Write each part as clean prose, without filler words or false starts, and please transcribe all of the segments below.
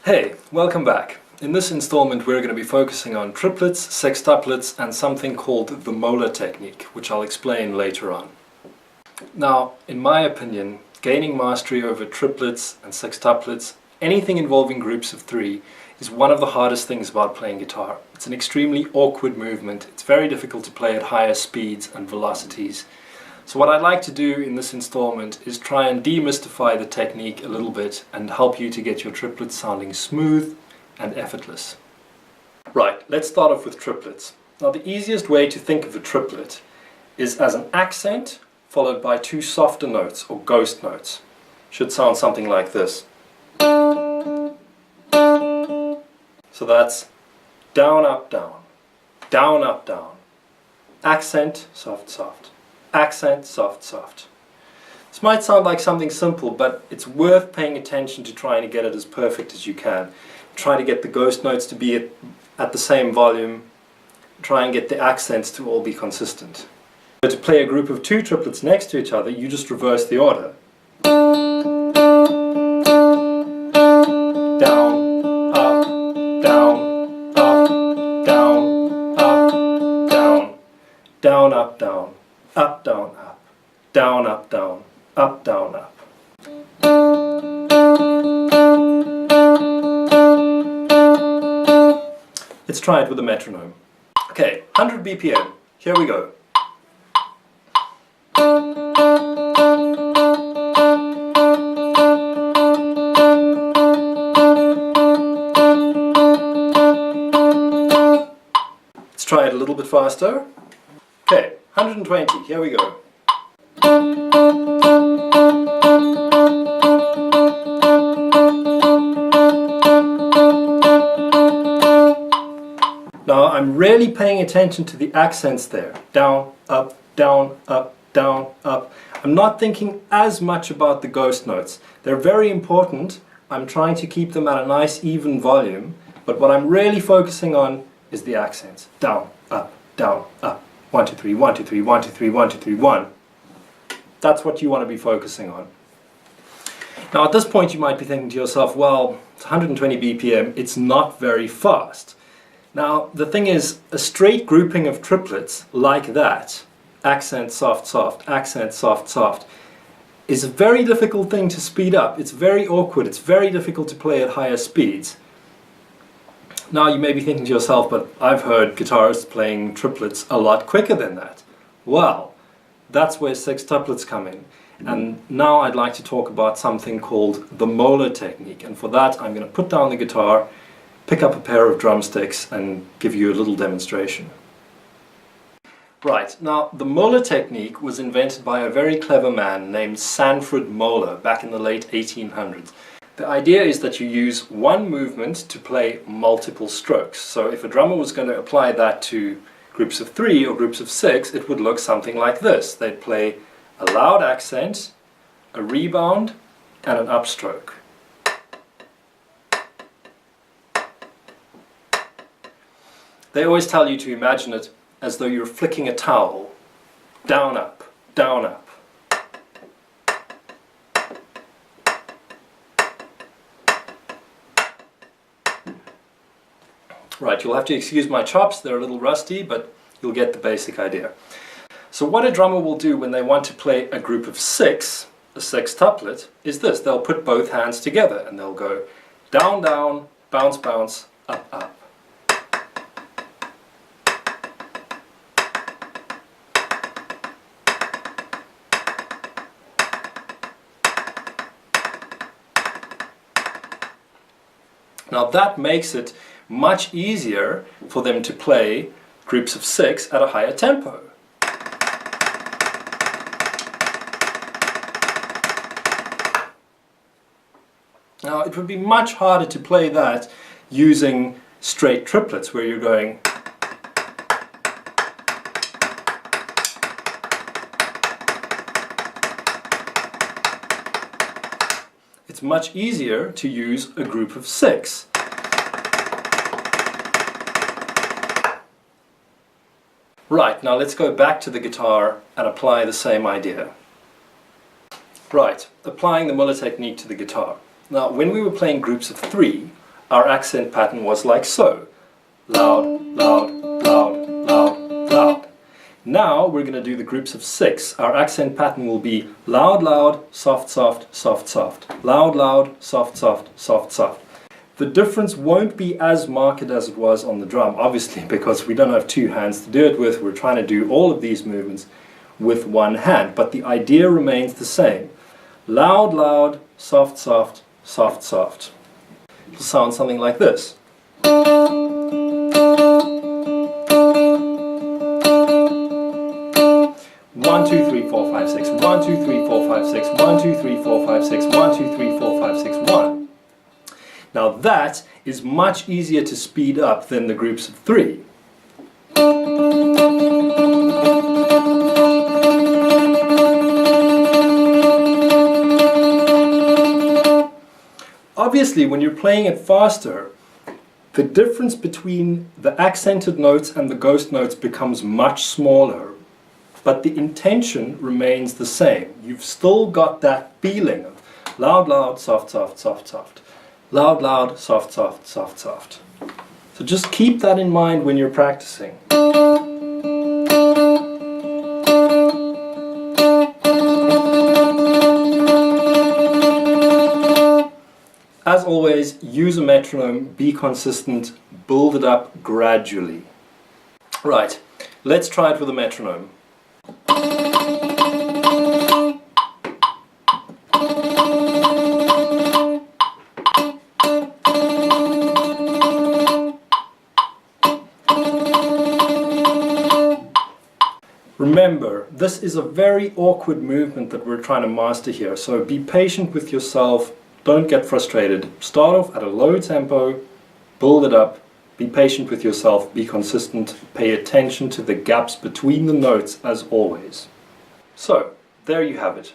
Hey, welcome back. In this installment we're going to be focusing on triplets, sextuplets and something called the Moeller technique, which I'll explain later on. Now, in my opinion, gaining mastery over triplets and sextuplets, anything involving groups of three, is one of the hardest things about playing guitar. It's an extremely awkward movement. It's very difficult to play at higher speeds and velocities. So what I'd like to do in this installment is try and demystify the technique a little bit and help you to get your triplets sounding smooth and effortless. Right, let's start off with triplets. Now the easiest way to think of a triplet is as an accent followed by two softer notes or ghost notes. Should sound something like this. So that's down, up, down, down, up, down, accent, soft, soft, accent, soft, soft. This might sound like something simple, but it's worth paying attention to trying to get it as perfect as you can. Try to get the ghost notes to be at the same volume, try and get the accents to all be consistent. So to play a group of two triplets next to each other, you just reverse the order. Down, down, up, down, up, down, up, down, up, down, up, down, up. Let's try it with a metronome. Okay, 100 BPM. Here we go. Let's try it a little bit faster. Okay, 120, here we go. Now I'm really paying attention to the accents there. Down, up, down, up, down, up. I'm not thinking as much about the ghost notes. They're very important. I'm trying to keep them at a nice even volume, but what I'm really focusing on is the accents. Down, up, down, up. 1, 2, 3, 1, 2, 3, 1, 2, 3, 1, 2, 3, 1. That's what you want to be focusing on. Now at this point you might be thinking to yourself, well, it's 120 BPM, it's not very fast. Now the thing is, a straight grouping of triplets like that, accent, soft, soft, accent, soft, soft, is a very difficult thing to speed up. It's very awkward, it's very difficult to play at higher speeds. Now you may be thinking to yourself, but I've heard guitarists playing triplets a lot quicker than that. Well, that's where sextuplets come in. And now I'd like to talk about something called the Moeller technique. And for that I'm going to put down the guitar, pick up a pair of drumsticks and give you a little demonstration. Right, now the Moeller technique was invented by a very clever man named Sanford Moeller back in the late 1800s. The idea is that you use one movement to play multiple strokes. So if a drummer was going to apply that to groups of three or groups of six, it would look something like this. They'd play a loud accent, a rebound, and an upstroke. They always tell you to imagine it as though you're flicking a towel. Down, up, down, up. Right, you'll have to excuse my chops, they're a little rusty, but you'll get the basic idea. So what a drummer will do when they want to play a group of six, a sextuplet, is this. They'll put both hands together and they'll go down, down, bounce, bounce, up, up. Now that makes it much easier for them to play groups of six at a higher tempo. Now it would be much harder to play that using straight triplets where you're going it's much easier to use a group of six. Right, now let's go back to the guitar and apply the same idea. Right, applying the Moeller technique to the guitar. Now, when we were playing groups of three, our accent pattern was like so. Loud, loud, loud, loud, loud. Now we're going to do the groups of 6. Our accent pattern will be loud, loud, soft, soft, soft, soft. Loud, loud, soft, soft, soft, soft. The difference won't be as marked as it was on the drum, obviously, because we don't have 2 hands to do it with. We're trying to do all of these movements with 1 hand, but the idea remains the same. Loud, loud, soft, soft, soft, soft. It'll sound something like this. 1, 2, 3, 4, 5, 6. 1, 2, 3, 4, 5, 6. 1, 2, 3, 4, 5, 6. 1, 2, 3, 4, 5, 6, 1. Now that is much easier to speed up than the groups of 3. Obviously, when you're playing it faster, the difference between the accented notes and the ghost notes becomes much smaller. But the intention remains the same. You've still got that feeling of loud, loud, soft, soft, soft, soft. Loud, loud, soft, soft, soft, soft. So just keep that in mind when you're practicing. As always, use a metronome, be consistent, build it up gradually. Right, let's try it with a metronome. Remember, this is a very awkward movement that we're trying to master here, so be patient with yourself, don't get frustrated. Start off at a low tempo, build it up, be patient with yourself, be consistent, pay attention to the gaps between the notes as always. So, there you have it.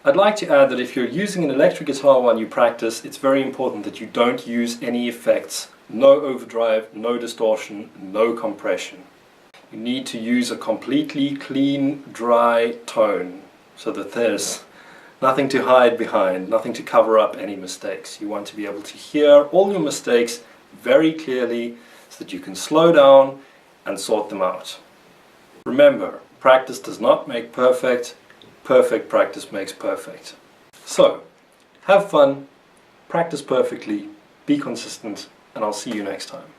I'd like to add that if you're using an electric guitar while you practice, it's very important that you don't use any effects. No overdrive, no distortion, no compression. You need to use a completely clean, dry tone so that there's nothing to hide behind, nothing to cover up any mistakes. You want to be able to hear all your mistakes very clearly so that you can slow down and sort them out. Remember, practice does not make perfect, perfect practice makes perfect. So, have fun, practice perfectly, be consistent, and I'll see you next time.